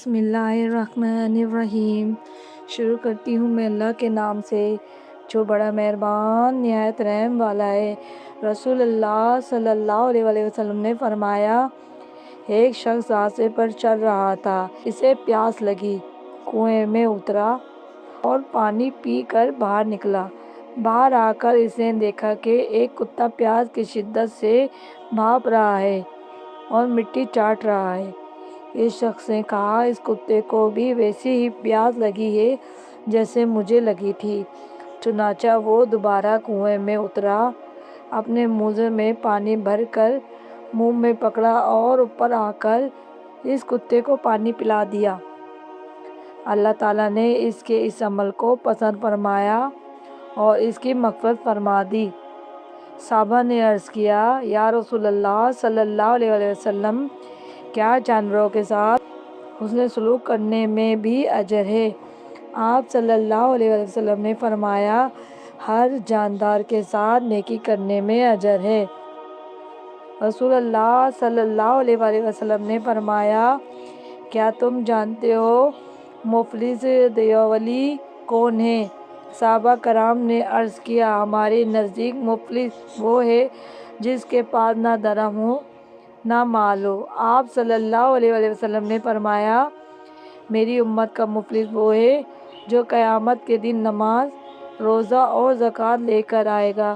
بسم اللہ الرحمن الرحیم۔ شروع کرتی ہوں میں اللہ کے نام سے جو بڑا مہربان نہایت رحم والا ہے۔ رسول اللہ صلی اللہ علیہ وسلم نے فرمایا، ایک شخص راستے پر چل رہا تھا، اسے پیاس لگی، کنویں میں اترا اور پانی پی کر باہر نکلا۔ باہر آ کر اس نے دیکھا کہ ایک کتا پیاس کی شدت سے بھاپ رہا ہے اور مٹی چاٹ رہا ہے۔ اس شخص نے کہا، اس کتے کو بھی ویسی ہی پیاس لگی ہے جیسے مجھے لگی تھی۔ چنانچہ وہ دوبارہ کنویں میں اترا، اپنے موزے میں پانی بھر کر منہ میں پکڑا اور اوپر آ کر اس کتے کو پانی پلا دیا۔ اللہ تعالیٰ نے اس کے اس عمل کو پسند فرمایا اور اس کی مغفرت فرما دی۔ صحابہ نے عرض کیا، یا رسول اللہ صلی اللہ علیہ وسلم، کیا جانوروں کے ساتھ حسن سلوک کرنے میں بھی اجر ہے؟ آپ صلی اللہ علیہ وسلم نے فرمایا، ہر جاندار کے ساتھ نیکی کرنے میں اجر ہے۔ رسول اللہ صلی اللہ علیہ وسلم نے فرمایا، کیا تم جانتے ہو مفلس دیولی کون ہے؟ صحابہ کرام نے عرض کیا، ہمارے نزدیک مفلس وہ ہے جس کے پاس نہ درہم ہو نہ مال ہو۔ آپ صلی اللہ علیہ وسلم نے فرمایا، میری امت کا مفلس وہ ہے جو قیامت کے دن نماز، روزہ اور زکوٰۃ لے کر آئے گا،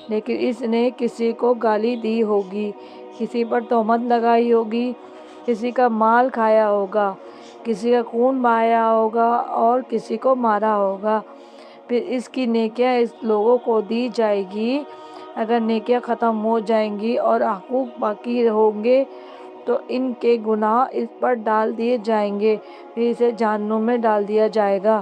لیکن اس نے کسی کو گالی دی ہوگی، کسی پر تہمت لگائی ہوگی، کسی کا مال کھایا ہوگا، کسی کا خون بہایا ہوگا اور کسی کو مارا ہوگا، پھر اس کی نیکیاں اس لوگوں کو دی جائے گی۔ اگر نیکیاں ختم ہو جائیں گی اور حقوق باقی ہوں گے تو ان کے گناہ اس پر ڈال دیے جائیں گے، پھر اسے جہنم میں ڈال دیا جائے گا۔